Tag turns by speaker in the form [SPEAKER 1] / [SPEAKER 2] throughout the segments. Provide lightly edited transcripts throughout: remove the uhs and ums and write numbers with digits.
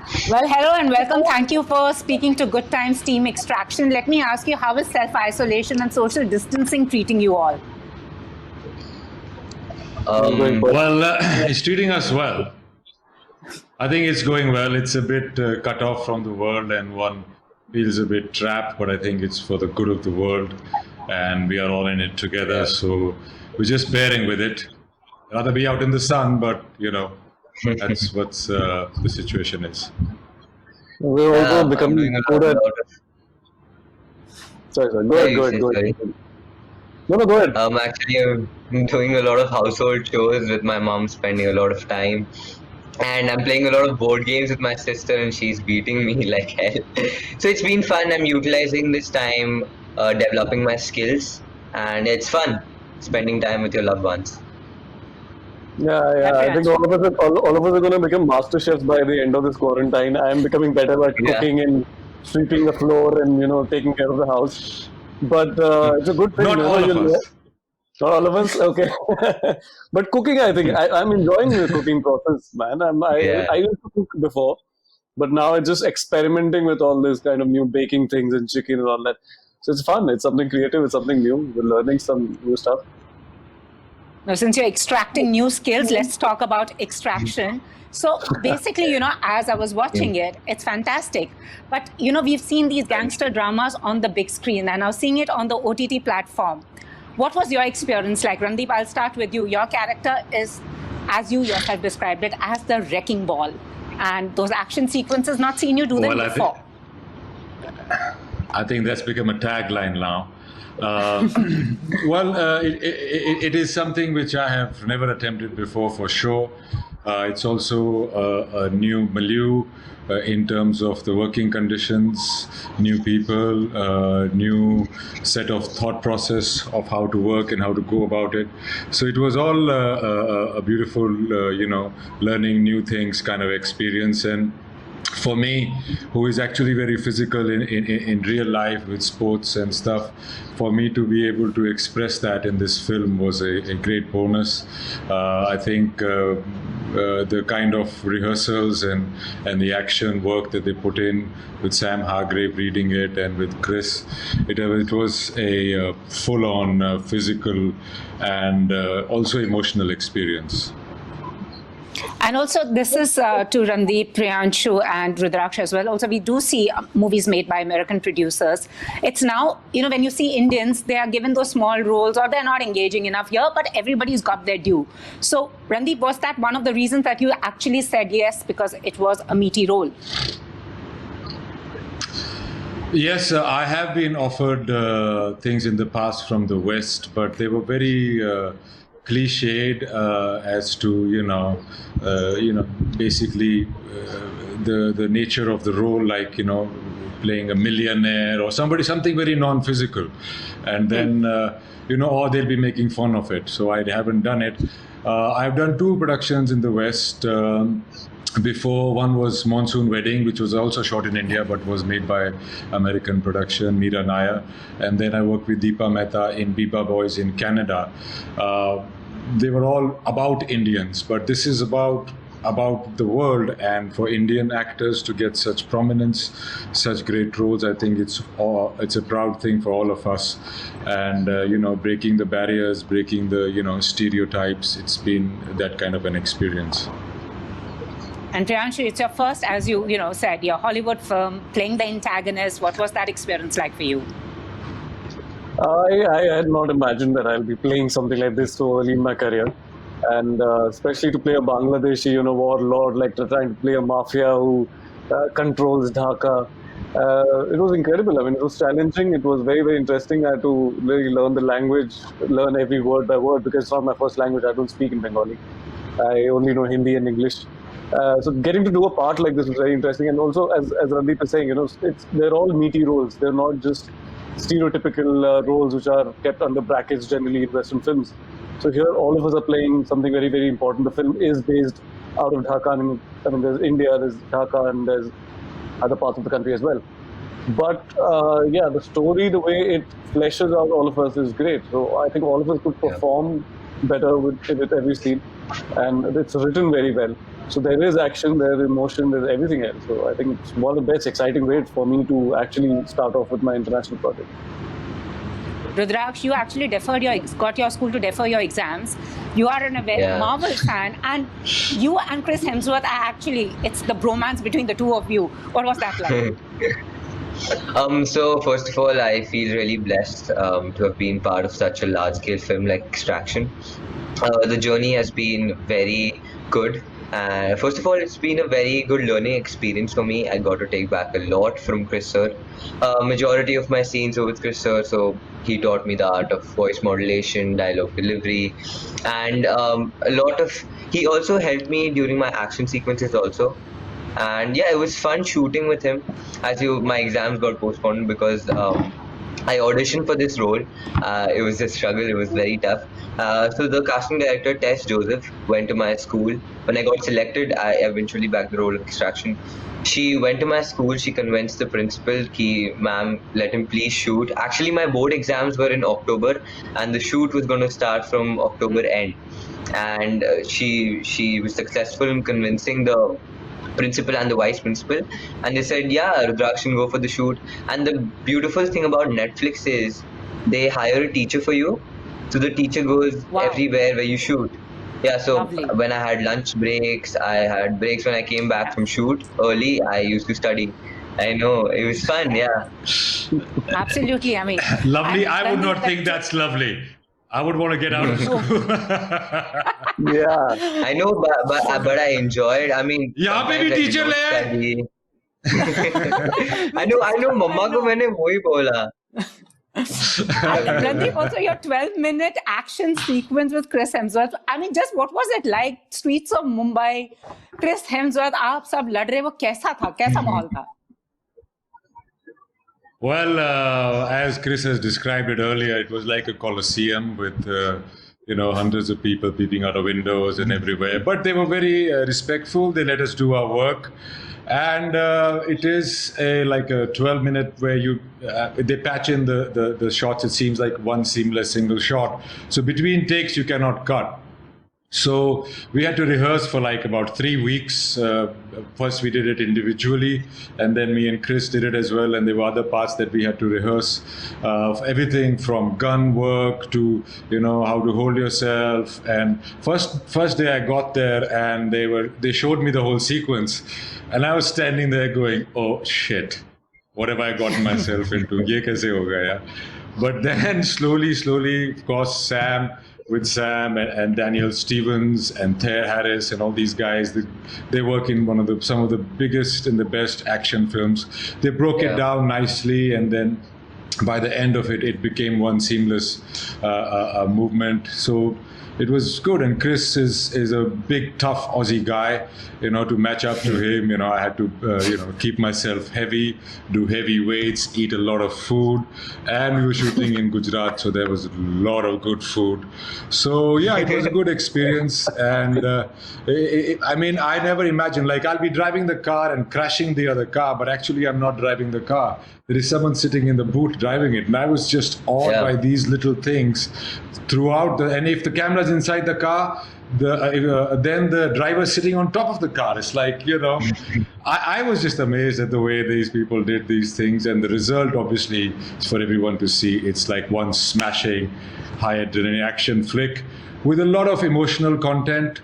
[SPEAKER 1] Well, hello and welcome. Thank you for speaking to Good Times Team Extraction. Let me ask you, how is self-isolation and social distancing treating you all?
[SPEAKER 2] It's treating us well. I think it's going well. It's a bit cut off from the world and one feels a bit trapped, but I think it's for the good of the world and we are all in it together. So we're just bearing with it. Rather be out in the sun, but that's what the situation is.
[SPEAKER 3] We're also becoming Hooda. Sorry. Go ahead. No, go ahead.
[SPEAKER 4] Actually, I'm doing a lot of household chores with my mom, spending a lot of time. And I'm playing a lot of board games with my sister, and she's beating me like hell. So it's been fun. I'm utilizing this time, developing my skills, and it's fun spending time with your loved ones.
[SPEAKER 3] Yeah. I think all of us are going to become master chefs by the end of this quarantine. I am becoming better at cooking and sweeping the floor and taking care of the house. But it's a good thing.
[SPEAKER 2] Not all of us.
[SPEAKER 3] Not all of us, okay. But cooking, I think I'm enjoying the cooking process, man. I used to cook before, but now it's just experimenting with all this kind of new baking things and chicken and all that. So it's fun. It's something creative. It's something new. We're learning some new stuff.
[SPEAKER 1] Now, since you're extracting new skills, let's talk about extraction. So basically, as I was watching it, it's fantastic. But, we've seen these gangster dramas on the big screen and now seeing it on the OTT platform. What was your experience like? Randeep, I'll start with you. Your character is, as you yourself described it, as the wrecking ball. And those action sequences, not seen you do them before.
[SPEAKER 2] I think that's become a tagline now. It is something which I have never attempted before, for sure. It's also a new milieu in terms of the working conditions, new people, new set of thought process of how to work and how to go about it. So it was all a beautiful, learning new things kind of experience. And for me, who is actually very physical in real life with sports and stuff, for me to be able to express that in this film was a great bonus. I think the kind of rehearsals and the action work that they put in with Sam Hargrave reading it and with Chris, it was a full-on physical and also emotional experience.
[SPEAKER 1] And also, this is to Randeep, Priyanshu, and Rudraksh as well. Also, we do see movies made by American producers. It's now, when you see Indians, they are given those small roles or they're not engaging enough here, but everybody's got their due. So, Randeep, was that one of the reasons that you actually said yes, because it was a meaty role?
[SPEAKER 2] Yes, I have been offered things in the past from the West, but they were very cliched as to basically the nature of the role, like playing a millionaire or something very non-physical, and then or they'll be making fun of it. So I haven't done it. I've done 2 productions in the West. Before, one was Monsoon Wedding, which was also shot in India but was made by American production, Meera Nair. And then I worked with Deepa Mehta in Biba Boys in Canada. They were all about Indians, but this is about the world, and for Indian actors to get such prominence, such great roles, I think it's a proud thing for all of us. And breaking the barriers, breaking the stereotypes, it's been that kind of an experience.
[SPEAKER 1] And Priyanshu, it's your first, as you said, your Hollywood film, playing the antagonist. What was that experience like for you?
[SPEAKER 3] I had not imagined that I'll be playing something like this so early in my career. And especially to play a Bangladeshi, warlord, like trying to play a mafia who controls Dhaka. It was incredible. I mean, it was challenging. It was very, very interesting. I had to really learn the language, learn every word by word, because it's not my first language. I don't speak in Bengali. I only know Hindi and English. So getting to do a part like this was very interesting. And also, as Randeep is saying, they're all meaty roles. They're not just stereotypical roles which are kept under brackets generally in Western films. So here, all of us are playing something very, very important. The film is based out of Dhaka. I mean, there's India, there's Dhaka, and there's other parts of the country as well. But the story, the way it fleshes out all of us is great. So I think all of us could perform better with every scene, and it's written very well. So there is action, there's emotion, there's everything else. So I think it's one of the best exciting ways for me to actually start off with my international project.
[SPEAKER 1] Rudraksh, you actually got your school to defer your exams. You are a very Marvel fan, and you and Chris Hemsworth are actually, it's the bromance between the two of you. What was that like?
[SPEAKER 4] So first of all, I feel really blessed to have been part of such a large-scale film like Extraction. The journey has been very good. First of all, it's been a very good learning experience for me. I got to take back a lot from Chris sir. Majority of my scenes were with Chris sir, so he taught me the art of voice modulation, dialogue delivery, and he also helped me during my action sequences also. And yeah, it was fun shooting with him. My exams got postponed because I auditioned for this role. It was a struggle. It was very tough. So the casting director, Tess Joseph, went to my school. When I got selected, I eventually bagged the role of Extraction. She went to my school. She convinced the principal, ma'am, let him please shoot. Actually, my board exams were in October, and the shoot was going to start from October end. And she was successful in convincing the principal and the vice principal, and they said, yeah, Rudraksh can go for the shoot. And the beautiful thing about Netflix is they hire a teacher for you, so the teacher goes everywhere where you shoot. Yeah, so
[SPEAKER 1] Lovely.
[SPEAKER 4] When I had lunch breaks, I had breaks when I came back from shoot early, I used to study. I know, it was fun. Yeah.
[SPEAKER 1] Absolutely. I mean,
[SPEAKER 2] Lovely. I would not think that's lovely. I would want to get out of school.
[SPEAKER 3] Yeah.
[SPEAKER 4] I know, but I enjoyed. I mean,
[SPEAKER 2] यहाँ पे भी teacher ले.
[SPEAKER 4] I know. मम्मा को मैंने वही बोला.
[SPEAKER 1] Randeep, also your 12-minute action sequence with Chris Hemsworth. I mean, just what was it like? Streets of Mumbai, Chris Hemsworth, आप सब लड़ रहे, वो कैसा था? कैसा माहौल था?
[SPEAKER 2] Well, as Chris has described it earlier, it was like a coliseum with, hundreds of people peeping out of windows and everywhere. But they were very respectful. They let us do our work. And it is like a 12-minute where they patch in the shots. It seems like one seamless single shot. So between takes, you cannot cut. So we had to rehearse for like about 3 weeks. First we did it individually, and then me and Chris did it as well. And there were other parts that we had to rehearse, everything from gun work to how to hold yourself. And first day I got there, and they showed me the whole sequence, and I was standing there going, "Oh shit, what have I gotten myself into? Ye kaise ho gaya?" But then slowly, of course, Sam and Daniel Stevens and Thayer Harris and all these guys, they work in some of the biggest and the best action films. They broke it down nicely, and then by the end of it, it became one seamless movement. So it was good. And Chris is a big, tough Aussie guy. To match up to him, I had to, keep myself heavy, do heavy weights, eat a lot of food. And we were shooting in Gujarat, so there was a lot of good food. So yeah, it was a good experience. And I never imagined, like, I'll be driving the car and crashing the other car, but actually I'm not driving the car. There is someone sitting in the boot driving it. And I was just awed by these little things throughout. And if the camera's inside the car, then the driver's sitting on top of the car. It's like, I was just amazed at the way these people did these things. And the result, obviously, is for everyone to see. It's like one smashing, high-adrenaline action flick with a lot of emotional content.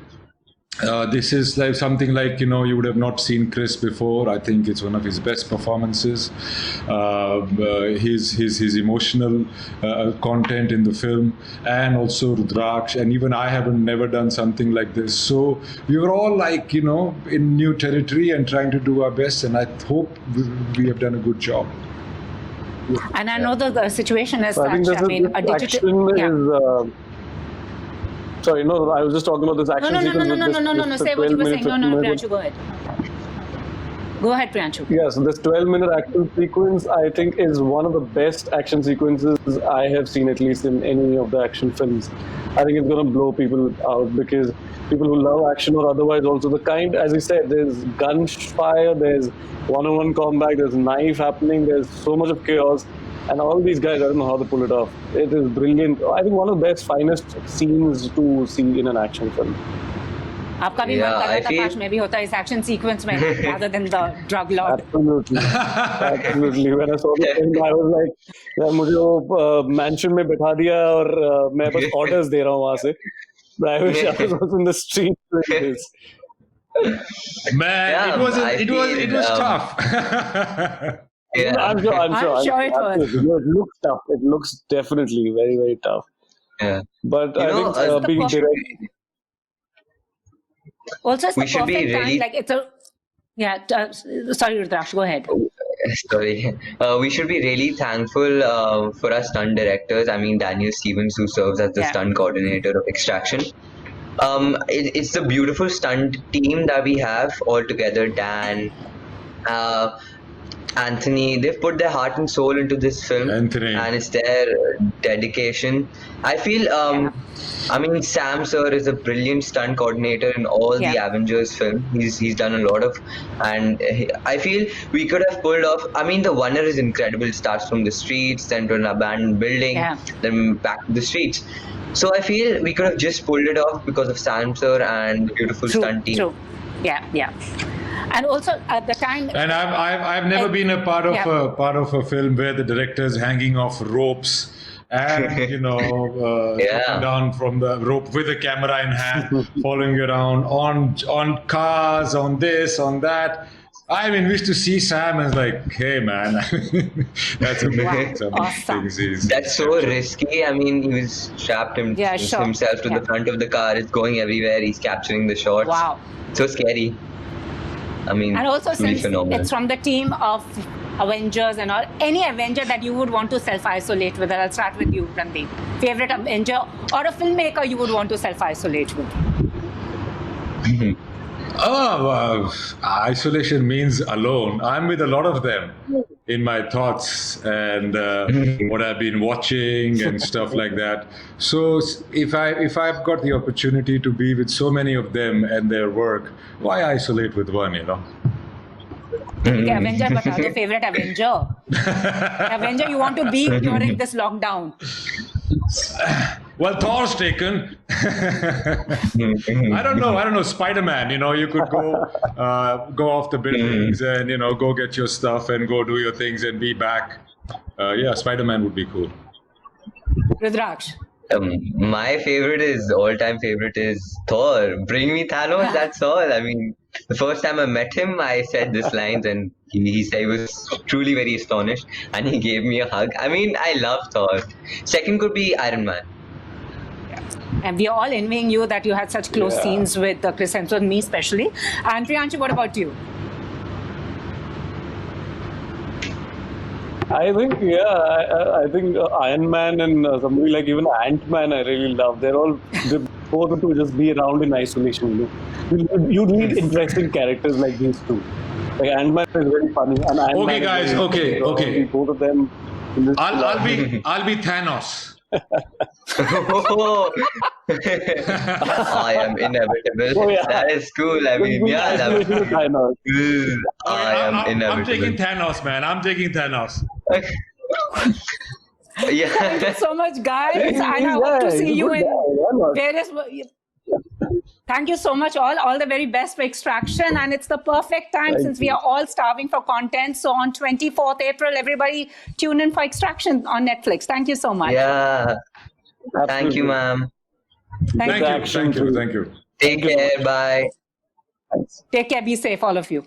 [SPEAKER 2] This is like something like, you would have not seen Chris before. I think it's one of his best performances. His emotional content in the film, and also Rudraksh, and even I never done something like this. So we were all like, in new territory and trying to do our best, and I hope we have done a good job.
[SPEAKER 1] And I know the situation is
[SPEAKER 3] so
[SPEAKER 1] such, a digital...
[SPEAKER 3] Sorry, no, I was just talking about this action sequence.
[SPEAKER 1] No. Say what you were saying. No, Priyanshu, go ahead. Go ahead, Priyanshu.
[SPEAKER 3] Yeah, so this 12-minute action sequence, I think, is one of the best action sequences I have seen, at least in any of the action films. I think it's going to blow people out, because people who love action or otherwise also the kind, as you said, there's gunfire, there's one-on-one combat, there's knife happening, there's so much of chaos. And all these guys, I don't know how they pull it off. It is brilliant. I think one of the best, finest scenes to see in an action film.
[SPEAKER 1] आपका भी मन
[SPEAKER 4] Yeah,
[SPEAKER 1] कर रहा
[SPEAKER 4] I
[SPEAKER 1] था
[SPEAKER 4] feel
[SPEAKER 1] काश मैं भी होता इस एक्शन सीक्वेंस में rather than the drug lord.
[SPEAKER 3] Absolutely. Absolutely. When I saw the film, I was like, यार मुझे वो mansion में बैठा दिया और मैं बस orders दे रहा हूँ वहाँ से. But I wish I was also in the street doing this.
[SPEAKER 2] Man,
[SPEAKER 4] Yeah,
[SPEAKER 2] it was tough.
[SPEAKER 4] yeah.
[SPEAKER 3] I'm sure
[SPEAKER 1] I'm sure it was.
[SPEAKER 3] absolutely. No, it looks tough. It looks definitely very, very tough.
[SPEAKER 4] Yeah.
[SPEAKER 3] But
[SPEAKER 4] You
[SPEAKER 3] I
[SPEAKER 4] know,
[SPEAKER 3] think
[SPEAKER 1] the
[SPEAKER 3] being
[SPEAKER 1] perfect-
[SPEAKER 3] direct.
[SPEAKER 1] Also, it's
[SPEAKER 4] We
[SPEAKER 1] the
[SPEAKER 4] should be
[SPEAKER 1] perfect time.
[SPEAKER 4] really-
[SPEAKER 1] Like it's a sorry, Rudraksh, go ahead.
[SPEAKER 4] Sorry. We should be really thankful for our stunt directors. I mean, Daniel Stevens, who serves as the
[SPEAKER 1] Yeah.
[SPEAKER 4] stunt coordinator of Extraction. It's the beautiful stunt team that we have all together. Dan, Anthony, they've put their heart and soul into this film,
[SPEAKER 2] Anthony.
[SPEAKER 4] and it's their dedication. I feel, I mean, Sam Sir is a brilliant stunt coordinator in all the
[SPEAKER 1] Yeah.
[SPEAKER 4] Avengers film. He's done a lot of, and I feel we could have pulled off. I mean, the wonder is incredible. It starts from the streets, then to an abandoned building,
[SPEAKER 1] Yeah.
[SPEAKER 4] then back to the streets. So I feel we could have just pulled it off because of Sam Sir and the beautiful stunt team.
[SPEAKER 1] True. Yeah. And also at the time,
[SPEAKER 2] And I've never been a part of
[SPEAKER 1] Yeah.
[SPEAKER 2] a film where the director's hanging off ropes and
[SPEAKER 4] Yeah.
[SPEAKER 2] coming down from the rope with a camera in hand, following you around on cars, on this, on that. I mean, we used to see Sam and it's like, hey man, that's amazing. Some
[SPEAKER 1] Awesome.
[SPEAKER 2] things he's
[SPEAKER 4] That's so risky. I mean, he was strapped
[SPEAKER 1] Yeah, sure.
[SPEAKER 4] himself to
[SPEAKER 1] Yeah.
[SPEAKER 4] the front of the car. It's going everywhere. He's capturing the shots.
[SPEAKER 1] wow.
[SPEAKER 4] So scary. I mean,
[SPEAKER 1] And also,
[SPEAKER 4] really
[SPEAKER 1] since
[SPEAKER 4] phenomenal.
[SPEAKER 1] it's from the team of Avengers and all, any Avenger that you would want to self-isolate with, I'll start with you, Randeep. Favorite Avenger or a filmmaker you would want to self-isolate with?
[SPEAKER 2] Isolation means alone. I'm with a lot of them in my thoughts and what I've been watching and stuff like that. So if I've got the opportunity to be with so many of them and their work, why isolate with one?
[SPEAKER 1] Okay, Avenger, bata do favorite Avenger. Avenger you want to be during this lockdown.
[SPEAKER 2] Well, Thor's taken. I don't know. Spider-Man. You could go off the buildings and go get your stuff and go do your things and be back. Spider-Man would be cool.
[SPEAKER 1] Rudraksh.
[SPEAKER 4] My all-time favorite is Thor. Bring me Thanos, that's all. I mean, the first time I met him, I said this lines and he said he was truly very astonished and he gave me a hug. I mean, I love Thor. Second could be Iron Man.
[SPEAKER 1] And we are all envying you that you had such close scenes with Chris Hemsworth, me especially. And Priyanshu, what about you?
[SPEAKER 3] I think, I think Iron Man and somebody like even Ant-Man I really love. They both of two just be around in isolation. You need interesting characters like these two. Like Ant-Man is very funny. And Iron
[SPEAKER 2] Okay,
[SPEAKER 3] Man is
[SPEAKER 2] guys,
[SPEAKER 3] very
[SPEAKER 2] okay.
[SPEAKER 3] Both of them. In this
[SPEAKER 2] I'll be Thanos.
[SPEAKER 4] I am inevitable.
[SPEAKER 3] Oh, yeah.
[SPEAKER 4] That is cool. I mean, yeah,
[SPEAKER 3] I know.
[SPEAKER 4] I am
[SPEAKER 2] I'm
[SPEAKER 4] inevitable.
[SPEAKER 2] taking Thanos, man. I'm taking Thanos.
[SPEAKER 4] Yeah.
[SPEAKER 1] Thank you so much, guys. And I hope to see you in various. Thank you so much, all the very best for Extraction. And it's the perfect time since we are all starving for content. So on 24th April, everybody tune in for Extraction on Netflix. Thank you so much.
[SPEAKER 4] Yeah. Thank you, ma'am.
[SPEAKER 1] Thank you.
[SPEAKER 2] Thank you.
[SPEAKER 4] Take care. Bye.
[SPEAKER 1] Take care. Be safe, all of you.